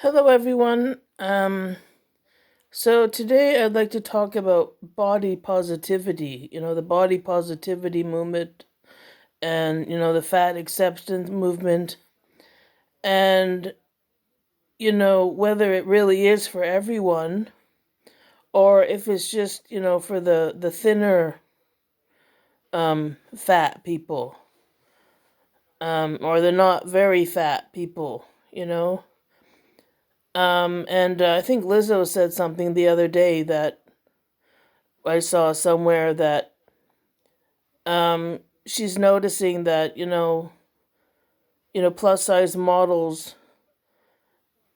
Hello, everyone. So today I'd like to talk about body positivity. The body positivity movement, and the fat acceptance movement, and whether it really is for everyone or if it's just for the thinner fat people, or the not very fat people. And I think Lizzo said something the other day that I saw somewhere that she's noticing that plus size models,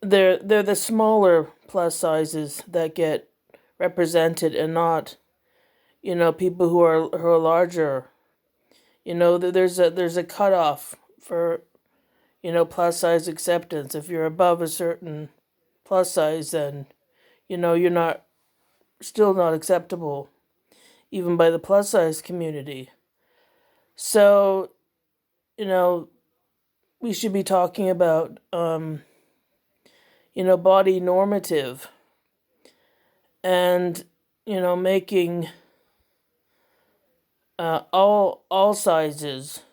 they're the smaller plus sizes that get represented, and not people who are larger. There's a cutoff for plus size acceptance. If you're above a certain plus size, then you're not still not acceptable even by the plus size community. So you know we should be talking about body normative, and making all sizes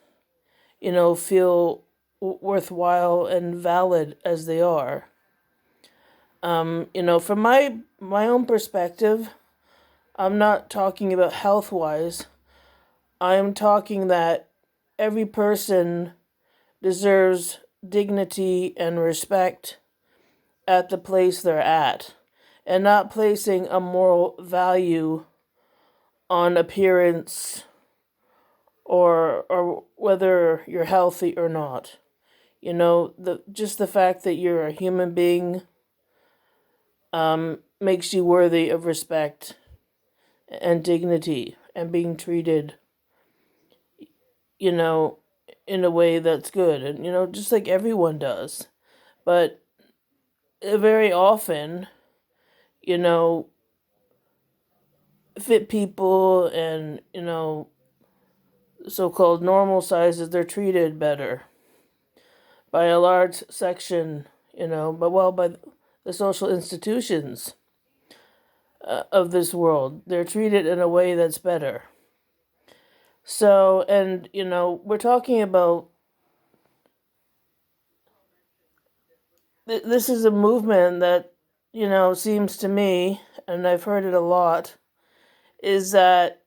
feel worthwhile and valid as they are. From my own perspective, I'm not talking about health wise. I'm talking that every person deserves dignity and respect at the place they're at, and not placing a moral value on appearance, or whether you're healthy or not. The fact that you're a human being makes you worthy of respect and dignity, and being treated you know in a way that's good, and just like everyone does. But very often, you know fit people and so-called normal sizes, they're treated better by a large section, by the social institutions of this world. They're treated in a way that's better. So, and we're talking about this is a movement that seems to me, and I've heard it a lot, is that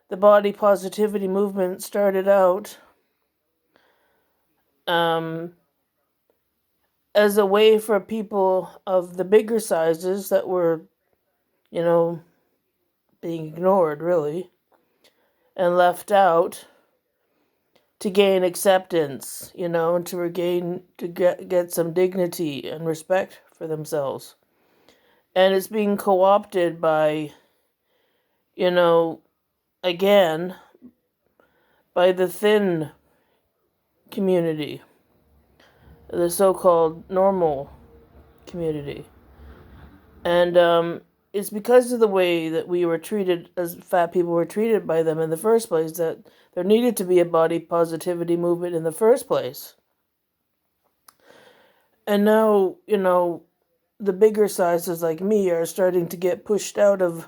the body positivity movement started out um, as a way for people of the bigger sizes that were, you know, being ignored, really, and left out, to gain acceptance, and to get some dignity and respect for themselves. And it's being co-opted by, you know, again, by the thin community, the so-called normal community. And it's because of the way that we were treated, as fat people were treated by them in the first place, that there needed to be a body positivity movement in the first place. And now, the bigger sizes like me are starting to get pushed out of,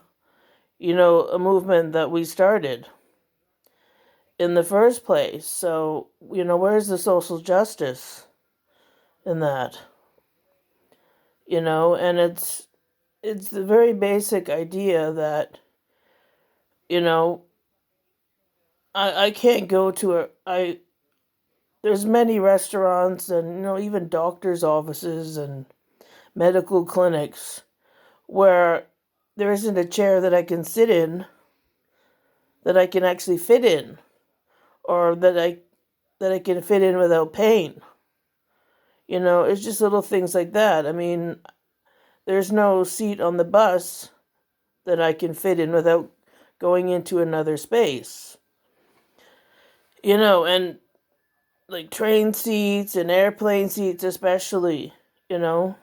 a movement that we started in the first place. So, where's the social justice in that? And it's the very basic idea that, you know, I can't go to there's many restaurants and, even doctor's offices and medical clinics where there isn't a chair that I can sit in that I can actually fit in, or that I can fit in without pain. It's just little things like that. I mean, there's no seat on the bus that I can fit in without going into another space. And like train seats and airplane seats especially, you know,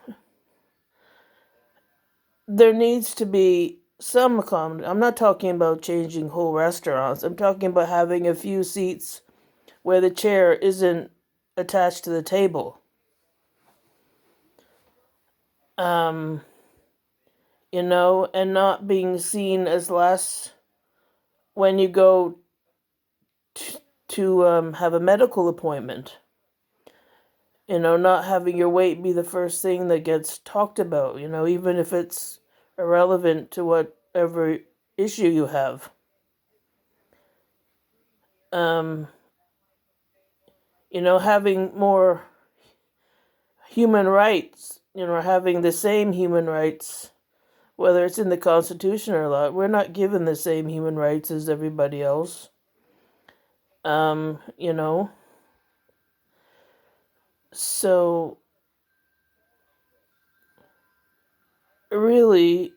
there needs to be some accommodation. I'm not talking about changing whole restaurants. I'm talking about having a few seats where the chair isn't attached to the table. um, and not being seen as less when you go to have a medical appointment. Not having your weight be the first thing that gets talked about, even if it's irrelevant to whatever issue you have. Um, having more human rights, having the same human rights, whether it's in the Constitution or not. We're not given the same human rights as everybody else. You know, so really,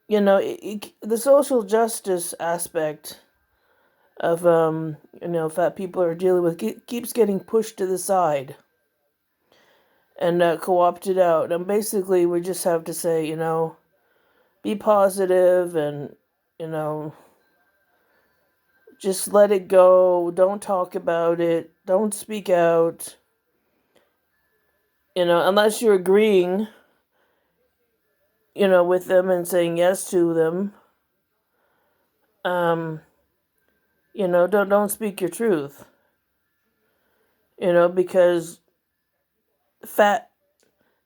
the social justice aspect of fat people are dealing with keeps getting pushed to the side and co-opted out. And basically, we just have to say, be positive and you know just let it go. Don't talk about it. Don't speak out. Unless you're agreeing, with them and saying yes to them. Um, don't speak your truth. Because fat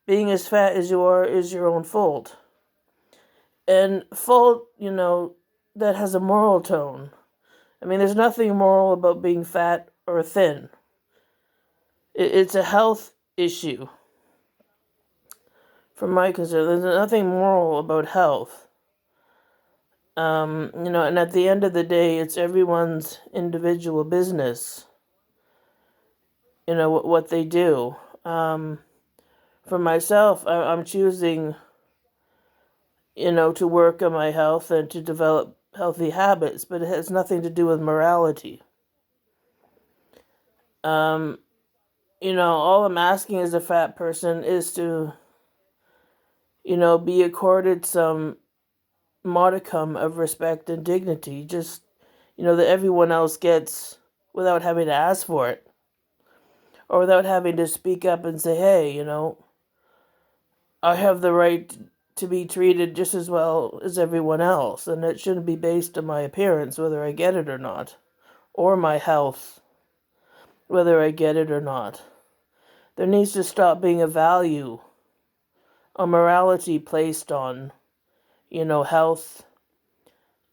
being as fat as you are is your own fault. And fault, that has a moral tone. I mean, there's nothing moral about being fat or thin. It's a health issue. From my concern, there's nothing moral about health. And at the end of the day, it's everyone's individual business. What they do. For myself, I'm choosing, to work on my health and to develop healthy habits, but it has nothing to do with morality. All I'm asking as a fat person is to, be accorded some modicum of respect and dignity, just, that everyone else gets without having to ask for it. Or without having to speak up and say, hey, I have the right to be treated just as well as everyone else, and it shouldn't be based on my appearance, whether I get it or not, or my health, whether I get it or not. There needs to stop being a value, a morality placed on, health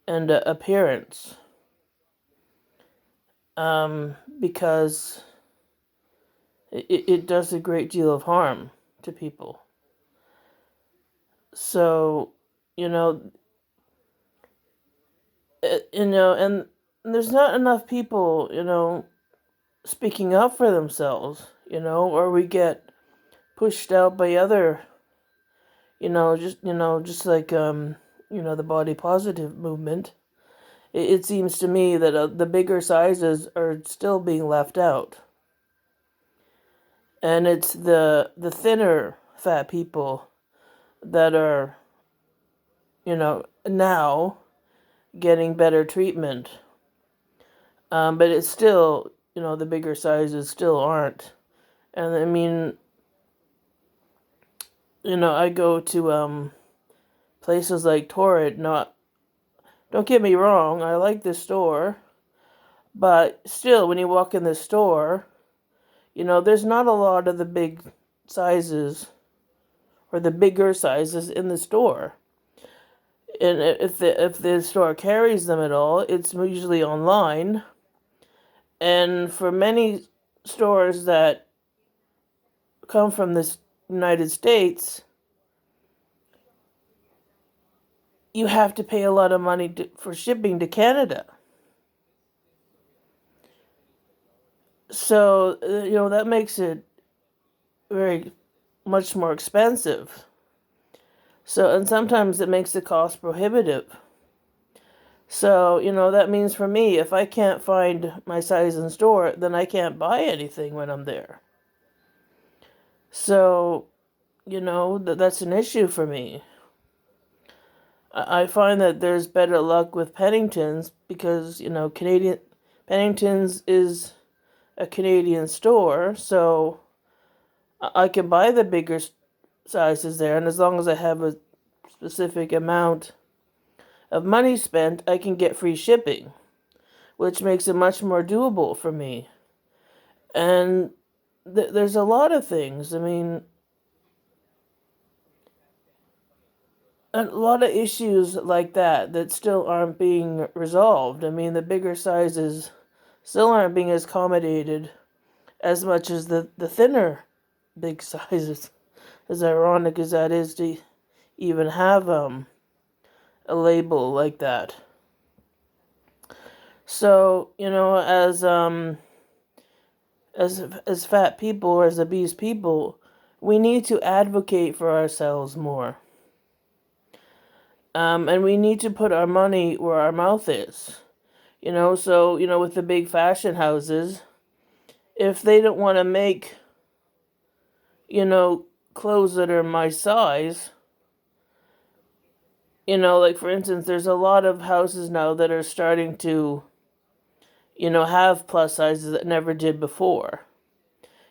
and appearance. Because it does a great deal of harm to people. So, and there's not enough people, speaking up for themselves, or we get pushed out by other, just like, the body positive movement. It seems to me that the bigger sizes are still being left out. And it's the thinner fat people that are, now getting better treatment. But it's still, the bigger sizes still aren't. And I mean, I go to places like Torrid. Don't get me wrong, I like the store. But still, when you walk in the store, there's not a lot of the big sizes or the bigger sizes in the store. And if the store carries them at all, it's usually online. And for many stores that come from the United States, you have to pay a lot of money for shipping to Canada. So, that makes it very much more expensive. So, and sometimes it makes the cost prohibitive. So, that means for me, if I can't find my size in store, then I can't buy anything when I'm there. So, that's an issue for me. I find that there's better luck with Pennington's because, Pennington's is a Canadian store, so I can buy the bigger sizes there, and as long as I have a specific amount of money spent, I can get free shipping, which makes it much more doable for me. And there's a lot of things. I mean, a lot of issues like that still aren't being resolved. I mean, the bigger sizes still aren't being accommodated as much as the thinner big sizes. As ironic as that is to even have a label like that. So, as fat people or as obese people, we need to advocate for ourselves more. And we need to put our money where our mouth is. So, with the big fashion houses, if they don't want to make, clothes that are my size, like for instance, there's a lot of houses now that are starting to, have plus sizes that never did before.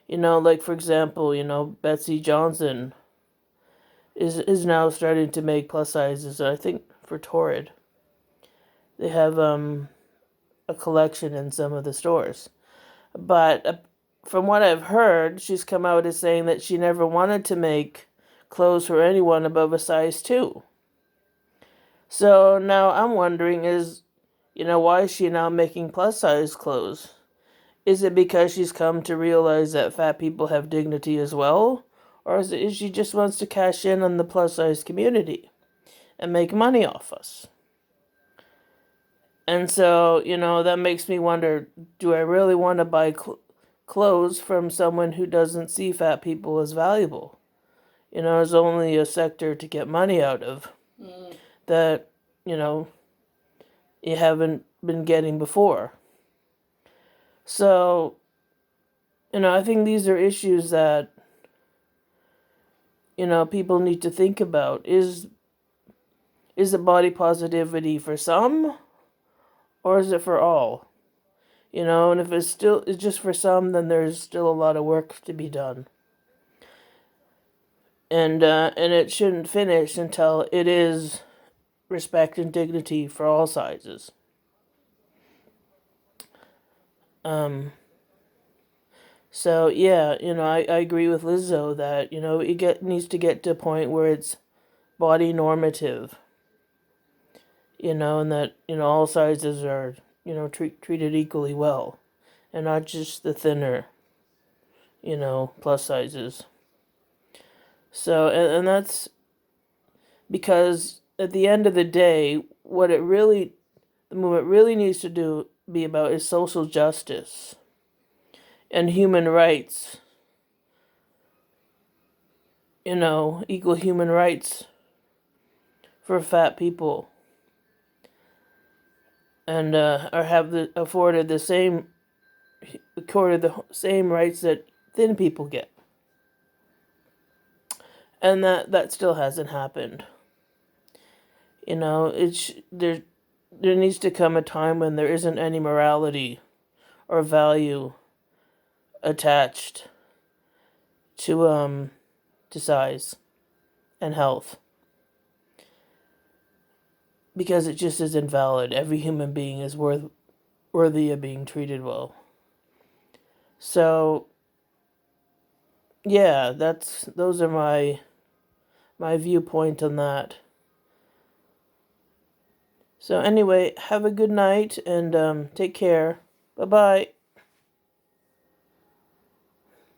Like for example, Betsy Johnson is now starting to make plus sizes. I think for Torrid, they have a collection in some of the stores. But from what I've heard, she's come out as saying that she never wanted to make clothes for anyone above a size 2. So now I'm wondering why is she now making plus size clothes? Is it because she's come to realize that fat people have dignity as well? Or is she just wants to cash in on the plus size community and make money off us? And so, that makes me wonder, do I really want to buy clothes from someone who doesn't see fat people as valuable? It's only a sector to get money out of that, you haven't been getting before. So, I think these are issues that, people need to think about. Is it body positivity for some, or is it for all? And if it's just for some, then there's still a lot of work to be done. And it shouldn't finish until it is respect and dignity for all sizes. So yeah, I agree with Lizzo that it needs to get to a point where it's body normative. And that all sizes are treated equally well, and not just the thinner plus sizes. So and that's because at the end of the day, the movement really needs to be about is social justice and human rights. Equal human rights for fat people, and accorded the same rights that thin people get, and that still hasn't happened. There needs to come a time when there isn't any morality or value attached to size and health, because it just is invalid. Every human being is worthy of being treated well. So yeah, those are my viewpoint on that. So anyway, have a good night and take care. Bye-bye.